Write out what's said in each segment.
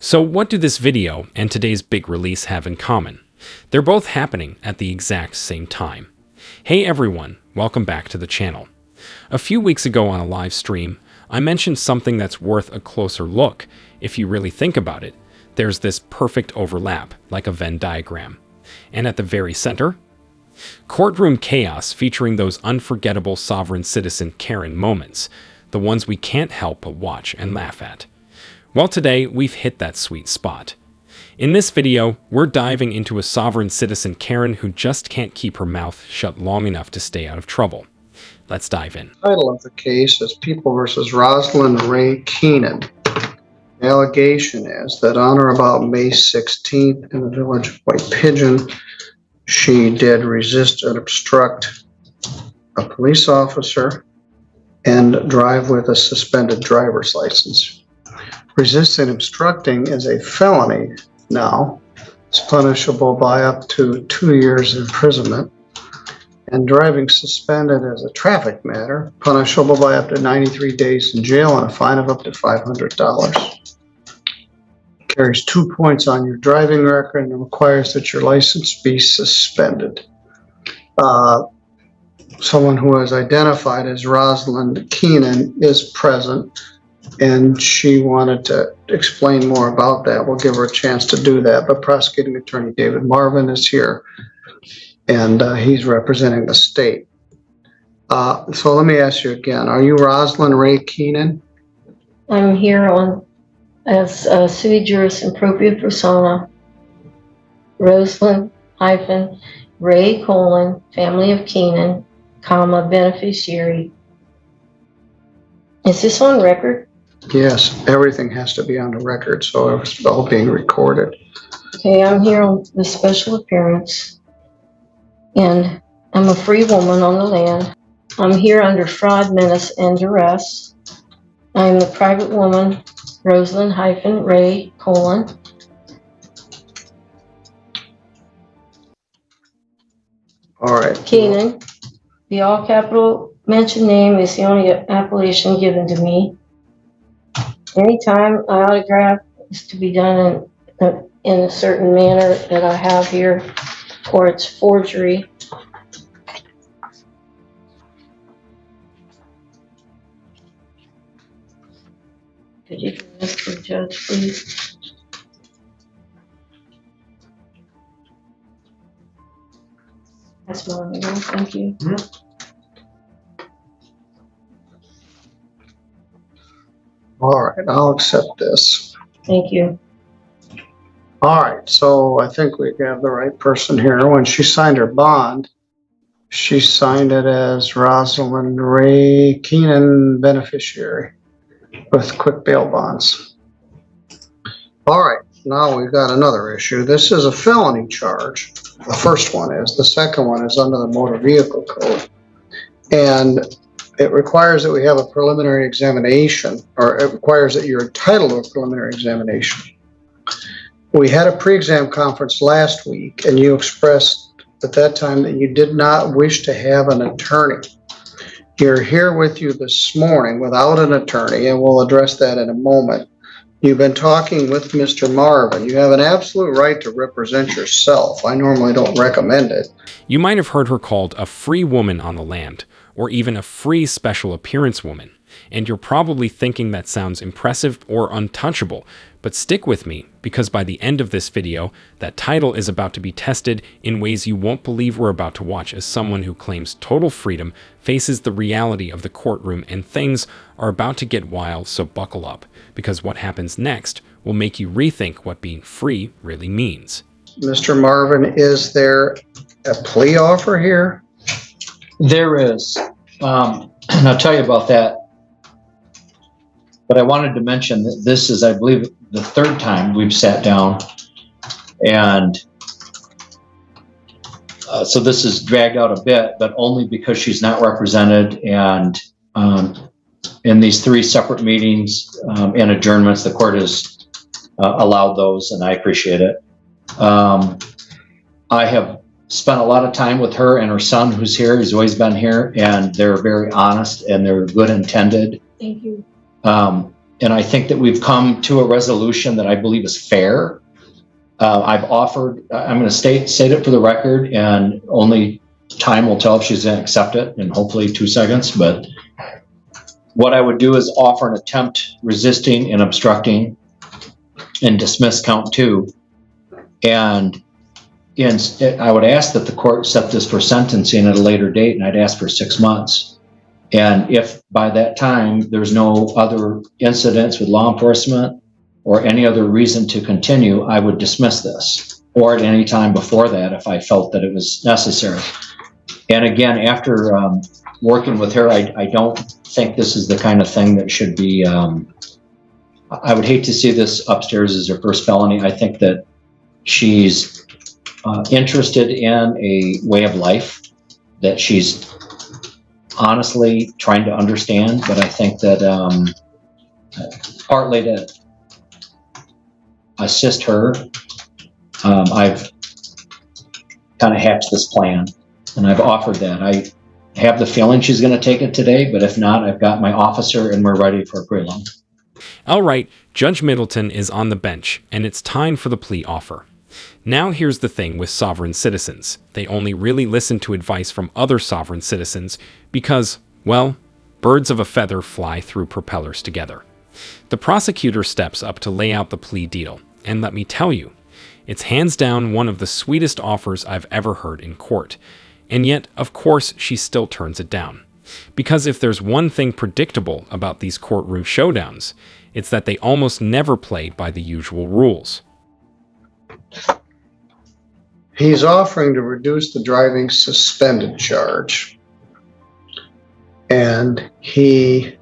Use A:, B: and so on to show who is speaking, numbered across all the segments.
A: So what do this video and today's big release have in common? They're both happening at the exact same time. Hey everyone, welcome back to the channel. A few weeks ago on a live stream, I mentioned something that's worth a closer look. If you really think about it, there's this perfect overlap, like a Venn diagram. And at the very center, courtroom chaos featuring those unforgettable sovereign citizen Karen moments, the ones we can't help but watch and laugh at. Well, today we've hit that sweet spot. In this video, we're diving into a sovereign citizen Karen who just can't keep her mouth shut long enough to stay out of trouble. Let's dive in.
B: The title of the case is People versus Rosalind Ray Keenan. The allegation is that on or about May 16th in the village of White Pigeon, she did resist and obstruct a police officer and drive with a suspended driver's license. Resisting and obstructing is a felony now. It's punishable by up to 2 years imprisonment. And driving suspended as a traffic matter, punishable by up to 93 days in jail and a fine of up to $500. Carries 2 points on your driving record and requires that your license be suspended. Someone who is identified as Rosalind Keenan is present, and she wanted to explain more about that. We'll give her a chance to do that, but Prosecuting Attorney David Marvin is here, and he's representing the state. So let me ask you again, are you Rosalind Ray Keenan?
C: I'm here as sui juris impropria persona, Rosalind Ray family of Keenan, beneficiary. Is this on record?
B: Yes, everything has to be on the record, so it's all being recorded.
C: Okay, I'm here on the special appearance, and I'm a free woman on the land. I'm here under fraud, menace, and duress. I'm the private woman, Rosalind Ray All
B: right.
C: Keenan. The all capital mentioned name is the only appellation given to me. Anytime an autograph is to be done in a certain manner that I have here, or it's forgery. Could you give this to the judge, please? That's my name. Thank you.
B: All right, I'll accept this.
C: Thank you.
B: All right, so I think we have the right person here. When she signed her bond, she signed it as Rosalind Ray Keenan beneficiary with quick bail bonds. All right, now we've got another issue. This is a felony charge. The first one is. The second one is under the Motor Vehicle Code. And it requires that we have a preliminary examination, or it requires that you're entitled to a preliminary examination. We had a pre-exam conference last week, and you expressed at that time that you did not wish to have an attorney. You're here with you this morning without an attorney, and we'll address that in a moment. You've been talking with Mr. Marvin. You have an absolute right to represent yourself. I normally don't recommend it.
A: You might have heard her called a free woman on the land, or even a free special appearance woman, and you're probably thinking that sounds impressive or untouchable, but stick with me, because by the end of this video, that title is about to be tested in ways you won't believe we're about to watch, as someone who claims total freedom faces the reality of the courtroom, and things are about to get wild, so buckle up, because what happens next will make you rethink what being free really means.
B: Mr. Marvin, is there a plea offer here?
D: There is, and I'll tell you about that. But I wanted to mention that this is, I believe, the third time we've sat down, and so this is dragged out a bit, but only because she's not represented, and in these 3 separate meetings and adjournments, the court has allowed those, and I appreciate it. I have spent a lot of time with her and her son, who's here. He's always been here, and they're very honest and they're good intended.
C: Thank you.
D: I think that we've come to a resolution that I believe is fair. I've offered, I'm going to state it for the record, and only time will tell if she's going to accept it in hopefully 2 seconds. But what I would do is offer an attempt resisting and obstructing and dismiss count 2. And I would ask that the court set this for sentencing at a later date, and I'd ask for 6 months. And if by that time there's no other incidents with law enforcement or any other reason to continue, I would dismiss this, or at any time before that if I felt that it was necessary. And again, after working with her, I don't think this is the kind of thing that should be, I would hate to see this upstairs as her first felony. I think that she's interested in a way of life that she's honestly trying to understand, but I think that partly to assist her, I've kind of hatched this plan, and I've offered that. I have the feeling she's going to take it today, but if not, I've got my officer and we're ready for a prelim.
A: All right, Judge Middleton is on the bench, and it's time for the plea offer. Now here's the thing with sovereign citizens. They only really listen to advice from other sovereign citizens because, well, birds of a feather fly through propellers together. The prosecutor steps up to lay out the plea deal, and let me tell you, it's hands down one of the sweetest offers I've ever heard in court. And yet, of course, she still turns it down. Because if there's one thing predictable about these courtroom showdowns, it's that they almost never play by the usual rules.
B: He's offering to reduce the driving suspended charge. And he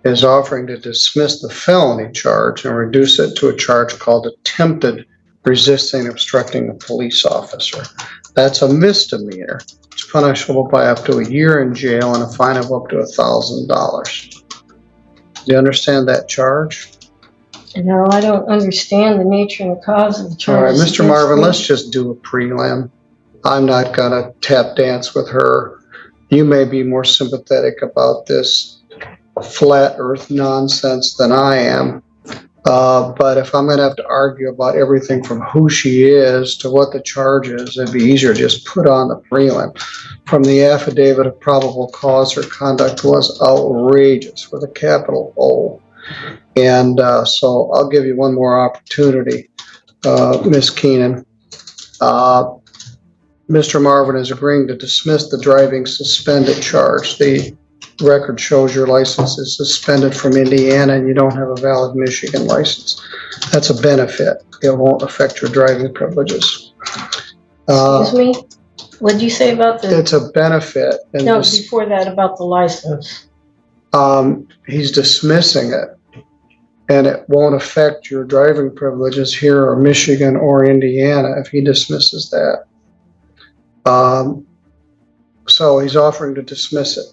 B: is offering to dismiss the felony charge and reduce it to a charge called attempted resisting obstructing a police officer. That's a misdemeanor. It's punishable by up to a year in jail and a fine of up to $1,000. Do you understand that charge?
C: No, I don't understand the nature and the cause of the charge.
B: All right, Mr. Marvin, let's just do a prelim. I'm not going to tap dance with her. You may be more sympathetic about this flat earth nonsense than I am. But if I'm going to have to argue about everything from who she is to what the charge is, it'd be easier to just put on the prelim. From the affidavit of probable cause, her conduct was outrageous with a capital O. And so I'll give you one more opportunity, Ms. Keenan. Mr. Marvin is agreeing to dismiss the driving suspended charge. The record shows your license is suspended from Indiana and you don't have a valid Michigan license. That's a benefit. It won't affect your driving privileges.
C: Excuse me? What did you say about the...
B: It's a benefit. And
C: No, before that, about the license.
B: He's dismissing it. And it won't affect your driving privileges here or Michigan or Indiana if he dismisses that. So he's offering to dismiss it.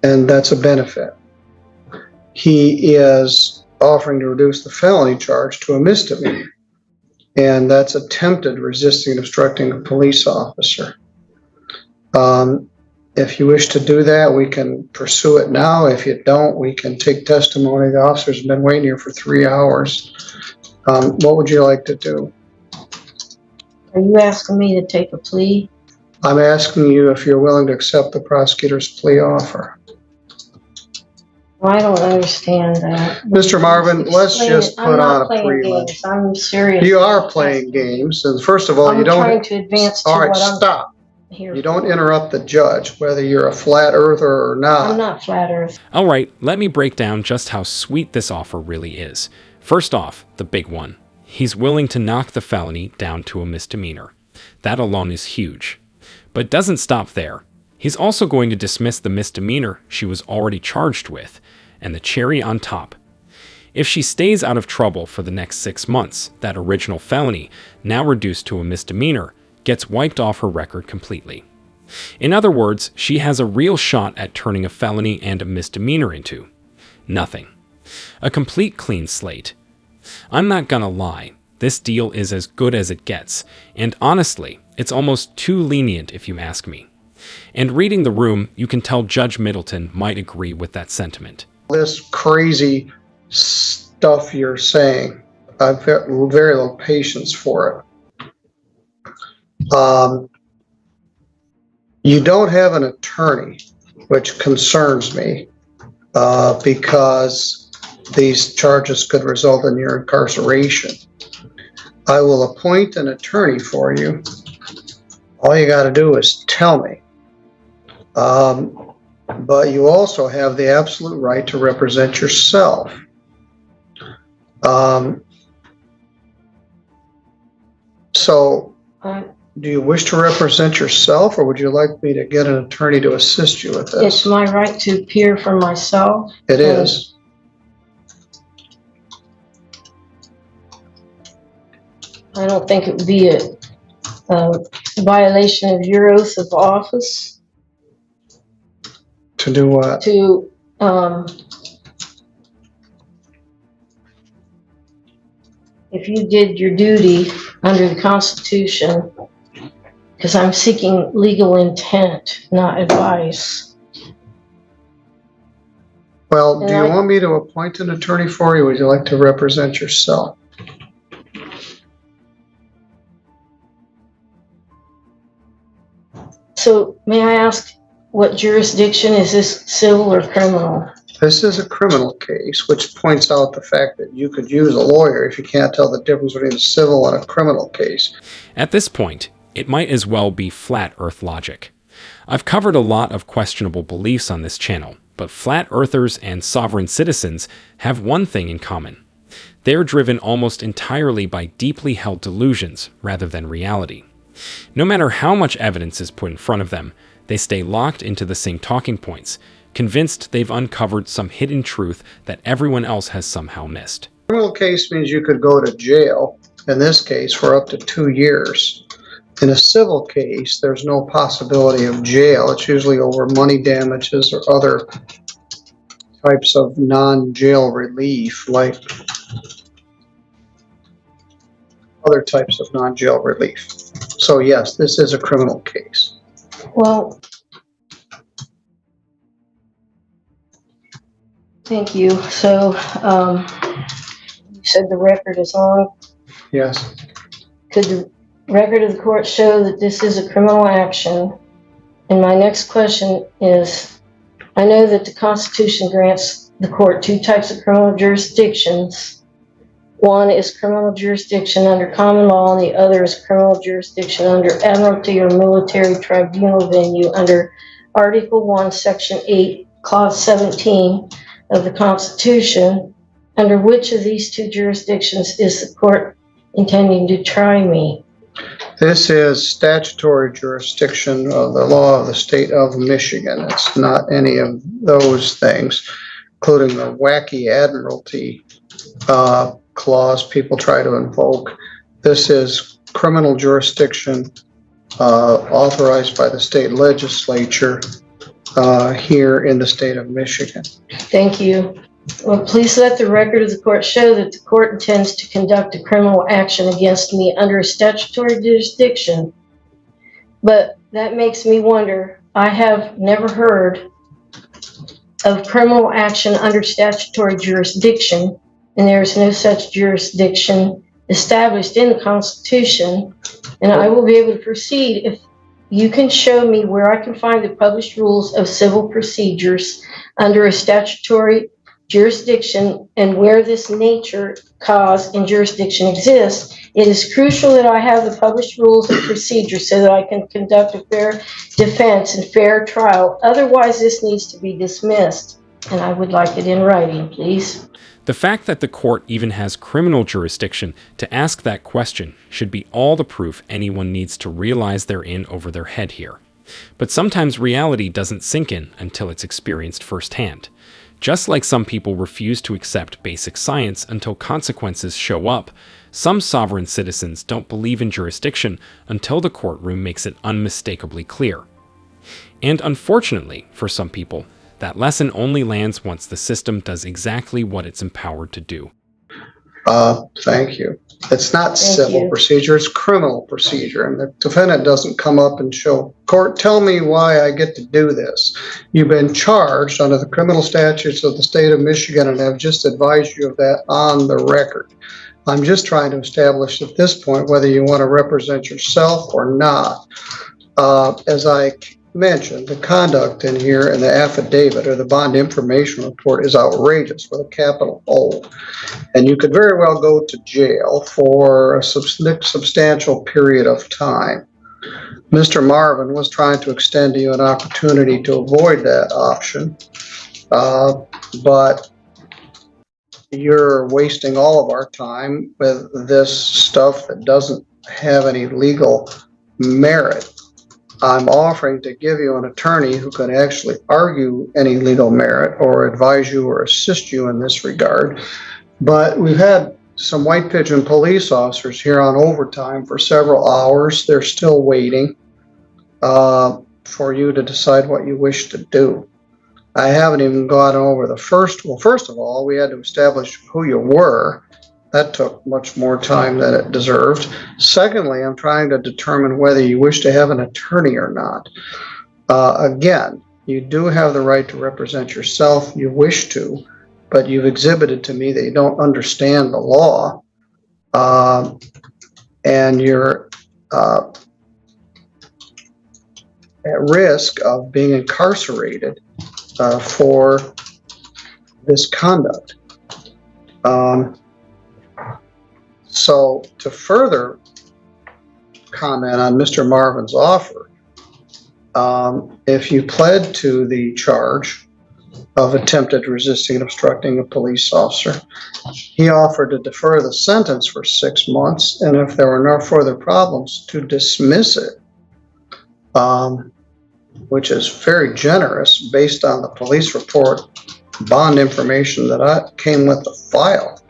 B: And that's a benefit. He is offering to reduce the felony charge to a misdemeanor. And that's attempted resisting and obstructing a police officer. If you wish to do that, we can pursue it now. If you don't, we can take testimony. The officer's been waiting here for 3 hours. What would you like to do?
C: Are you asking me to take a plea?
B: I'm asking you if you're willing to accept the prosecutor's plea offer.
C: I don't understand that.
B: Mr. Marvin, let's just put on a
C: playing
B: prelim.
C: games. I'm serious.
B: You are playing games. And first of all, you don't.
C: I'm trying to advance to
B: all right,
C: what I'm
B: stop.
C: here
B: You don't
C: for.
B: interrupt the judge, whether you're a flat earther or not.
C: I'm not flat earth.
A: All right, let me break down just how sweet this offer really is. First off, the big one. He's willing to knock the felony down to a misdemeanor. That alone is huge. But it doesn't stop there. He's also going to dismiss the misdemeanor she was already charged with, and the cherry on top. If she stays out of trouble for the next 6 months, that original felony, now reduced to a misdemeanor, gets wiped off her record completely. In other words, she has a real shot at turning a felony and a misdemeanor into nothing. A complete clean slate. I'm not gonna lie, this deal is as good as it gets, and honestly, it's almost too lenient if you ask me. And reading the room, you can tell Judge Middleton might agree with that sentiment.
B: this crazy stuff you're saying. I've got very little patience for it. You don't have an attorney, which concerns me because these charges could result in your incarceration. I will appoint an attorney for you. All you got to do is tell me. But you also have the absolute right to represent yourself. So, do you wish to represent yourself, or would you like me to get an attorney to assist you with this?
C: It's my right to appear for myself.
B: It is.
C: I don't think it would be a violation of your oath of office
B: To do what?
C: to if you did your duty under the Constitution, because I'm seeking legal intent, not advice.
B: Well,
C: And
B: do you want me to appoint an attorney for you, or would you like to represent yourself?
C: So may I ask, what jurisdiction is this, civil or criminal?
B: This is a criminal case, which points out the fact that you could use a lawyer if you can't tell the difference between a civil and a criminal case.
A: At this point, it might as well be flat earth logic. I've covered a lot of questionable beliefs on this channel, but flat earthers and sovereign citizens have one thing in common. They're driven almost entirely by deeply held delusions rather than reality. No matter how much evidence is put in front of them, they stay locked into the same talking points, convinced they've uncovered some hidden truth that everyone else has somehow missed.
B: A criminal case means you could go to jail, in this case, for up to 2 years. In a civil case, there's no possibility of jail. It's usually over money damages or other types of non-jail relief, like other types of non-jail relief. So yes, this is a criminal case.
C: Well, thank you. So, you said the record is on.
B: Yes.
C: Could the record of the court show that this is a criminal action? And my next question is, I know that the Constitution grants the court 2 types of criminal jurisdictions. One is criminal jurisdiction under common law, and the other is criminal jurisdiction under admiralty or military tribunal venue under Article 1, Section 8, Clause 17 of the Constitution. Under which of these 2 jurisdictions is the court intending to try me?
B: This is statutory jurisdiction of the law of the state of Michigan. It's not any of those things, including the wacky admiralty clause people try to invoke. This is criminal jurisdiction authorized by the state legislature here in the state of Michigan.
C: Thank you. Well, please let the record of the court show that the court intends to conduct a criminal action against me under a statutory jurisdiction. But that makes me wonder, I have never heard of criminal action under statutory jurisdiction, and there is no such jurisdiction established in the Constitution, and I will be able to proceed if you can show me where I can find the published rules of civil procedures under a statutory jurisdiction and where this nature, cause, and jurisdiction exists. It is crucial that I have the published rules of procedure so that I can conduct a fair defense and fair trial. Otherwise, this needs to be dismissed, and I would like it in writing, please.
A: The fact that the court even has criminal jurisdiction to ask that question should be all the proof anyone needs to realize they're in over their head here. But sometimes reality doesn't sink in until it's experienced firsthand. Just like some people refuse to accept basic science until consequences show up, some sovereign citizens don't believe in jurisdiction until the courtroom makes it unmistakably clear. And unfortunately, for some people, that lesson only lands once the system does exactly what it's empowered to do.
B: Thank you. It's not
C: Thank
B: civil
C: you.
B: procedure, it's criminal procedure. And the defendant doesn't come up and show, court, tell me why I get to do this. You've been charged under the criminal statutes of the state of Michigan, and I've just advised you of that on the record. I'm just trying to establish at this point whether you want to represent yourself or not. As I mentioned, the conduct in here in the affidavit or the bond information report is outrageous with a capital O. And you could very well go to jail for a substantial period of time. Mr. Marvin was trying to extend to you an opportunity to avoid that option, but you're wasting all of our time with this stuff that doesn't have any legal merit. I'm offering to give you an attorney who can actually argue any legal merit or advise you or assist you in this regard. But we've had some White Pigeon police officers here on overtime for several hours. They're still waiting for you to decide what you wish to do. I haven't even gone over the first. Well, first of all, we had to establish who you were. That took much more time than it deserved. Secondly, I'm trying to determine whether you wish to have an attorney or not. Again, you do have the right to represent yourself. You wish to, but you've exhibited to me that you don't understand the law, and you're at risk of being incarcerated for this conduct. So to further comment on Mr. Marvin's offer, if you pled to the charge of attempted resisting and obstructing a police officer, he offered to defer the sentence for 6 months, and if there were no further problems, to dismiss it, which is very generous based on the police report bond information that came with the file.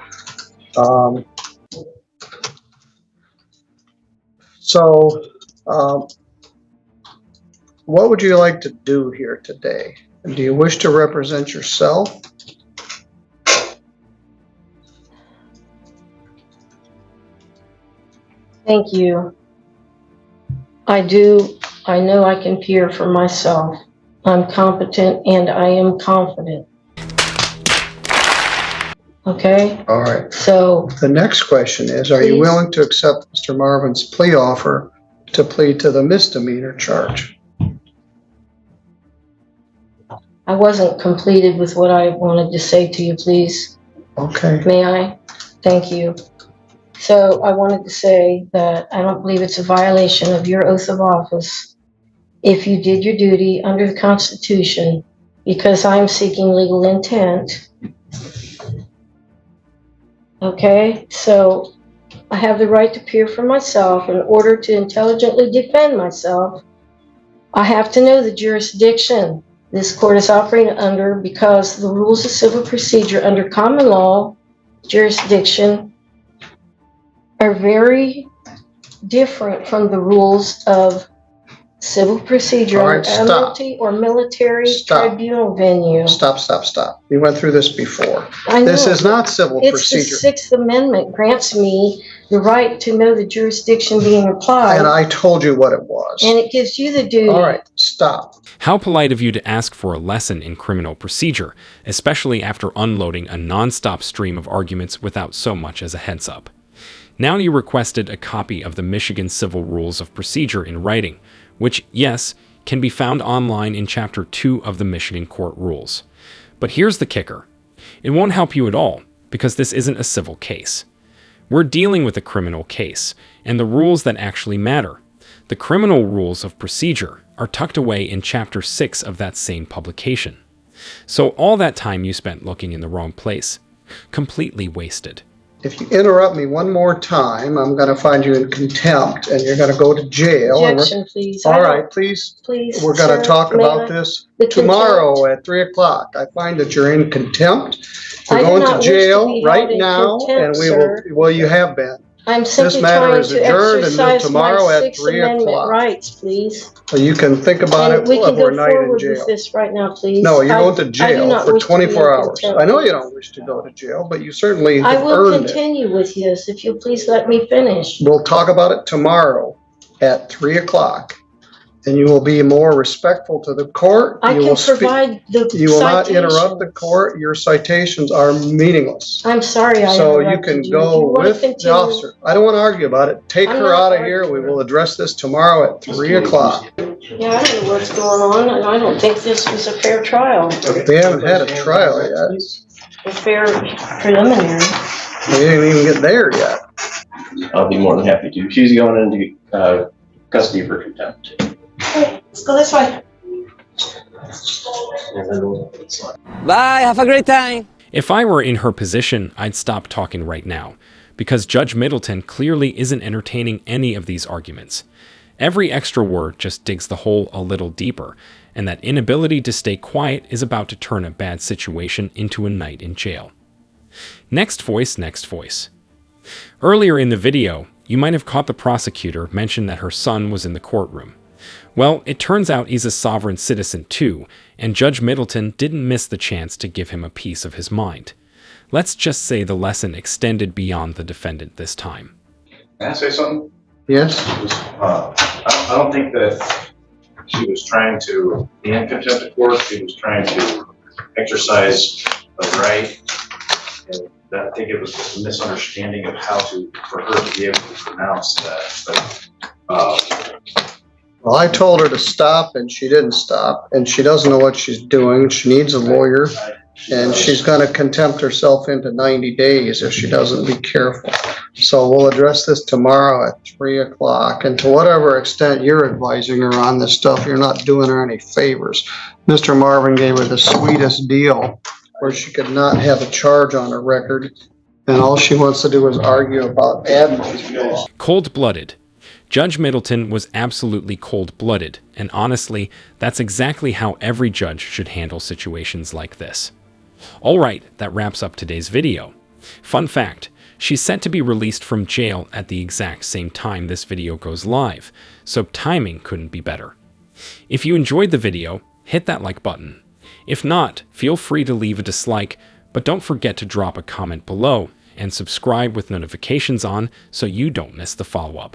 B: What would you like to do here today? Do you wish to represent yourself?
C: Thank you. I do. I know I can peer for myself. I'm competent and I am confident. Okay?
B: All right.
C: So
B: the next question is, are you willing to accept Mr. Marvin's plea offer to plead to the misdemeanor charge?
C: I wasn't completed with what I wanted to say to you, please.
B: Okay.
C: May I? Thank you. So I wanted to say that I don't believe it's a violation of your oath of office if you did your duty under the Constitution, because I am seeking legal intent. Okay, so I have the right to peer for myself. In order to intelligently defend myself, I have to know the jurisdiction this court is operating under, because the rules of civil procedure under common law jurisdiction are very different from the rules of civil procedure under admiralty or military tribunal venue.
B: Stop. We went through this before.
C: I know.
B: This is not civil procedure.
C: It's the Sixth Amendment grants me the right to know the jurisdiction being applied.
B: And I told you what it was.
C: And it gives you the duty.
B: All right, stop.
A: How polite of you to ask for a lesson in criminal procedure, especially after unloading a non-stop stream of arguments without so much as a heads up. Now you requested a copy of the Michigan Civil Rules of Procedure in writing, which, yes, can be found online in Chapter 2 of the Michigan Court Rules. But here's the kicker. It won't help you at all, because this isn't a civil case. We're dealing with a criminal case, and the rules that actually matter, the criminal rules of procedure, are tucked away in Chapter 6 of that same publication. So all that time you spent looking in the wrong place, completely wasted.
B: If you interrupt me one more time, I'm going to find you in contempt, and you're going to go to jail.
C: Objection, please.
B: All right, please.
C: Please.
B: We're going to talk about this tomorrow at 3 o'clock. I find that you're in contempt. You're going to jail right now, and we will. Well, you have been.
C: I'm simply
B: matter
C: trying
B: is
C: to
B: adjourned until
C: exercise
B: tomorrow
C: my
B: at
C: Sixth
B: 3
C: Amendment
B: o'clock.
C: rights, please.
B: So you can think about it
C: And we can go
B: overnight in
C: forward with
B: jail.
C: this right now, please.
B: No, you're going to
C: I do
B: jail
C: not
B: for
C: wish to be in
B: 24 hours.
C: contempt.
B: I know you don't wish to go to jail, but you certainly
C: I
B: have
C: will
B: earned it.
C: continue with this if you'll please let me finish.
B: We'll talk about it tomorrow at 3 o'clock. And you will be more respectful to the court.
C: I
B: You
C: can
B: will speak.
C: provide the
B: You will not interrupt the
C: citations.
B: court. Your citations are meaningless.
C: I'm sorry I
B: So you
C: interrupted
B: can
C: you. Do you
B: go
C: wanna
B: with the
C: continue?
B: officer. I don't want to argue about it. Take
C: I'm
B: her
C: not
B: out of here. We
C: arguing.
B: will address this tomorrow at 3 o'clock.
C: Yeah, I don't know what's going on, and I don't think this was a fair trial,
B: We haven't had a trial yet.
C: a fair preliminary.
B: We didn't even get there yet.
E: I'll be more than happy to. She's going into custody for contempt.
C: Okay, let's go this way.
F: Bye, have a great time.
A: If I were in her position, I'd stop talking right now, because Judge Middleton clearly isn't entertaining any of these arguments. Every extra word just digs the hole a little deeper, and that inability to stay quiet is about to turn a bad situation into a night in jail. Next voice, next voice. Earlier in the video, you might have caught the prosecutor mention that her son was in the courtroom. Well, it turns out he's a sovereign citizen too, and Judge Middleton didn't miss the chance to give him a piece of his mind. Let's just say the lesson extended beyond the defendant this time.
G: Can I say something?
B: Yes?
G: I don't think that she was trying to be in contempt of court. She was trying to exercise a right. And I think it was just a misunderstanding of how for her to be able to pronounce that. But,
B: Well, I told her to stop and she didn't stop, and she doesn't know what she's doing. She needs a lawyer, and she's going to contempt herself into 90 days if she doesn't be careful. So we'll address this tomorrow at 3 o'clock. And to whatever extent you're advising her on this stuff, you're not doing her any favors. Mr. Marvin gave her the sweetest deal where she could not have a charge on her record, and all she wants to do is argue about admin law.
A: Cold-blooded. Judge Middleton was absolutely cold-blooded, and honestly, that's exactly how every judge should handle situations like this. Alright, that wraps up today's video. Fun fact, she's set to be released from jail at the exact same time this video goes live, so timing couldn't be better. If you enjoyed the video, hit that like button. If not, feel free to leave a dislike, but don't forget to drop a comment below and subscribe with notifications on so you don't miss the follow-up.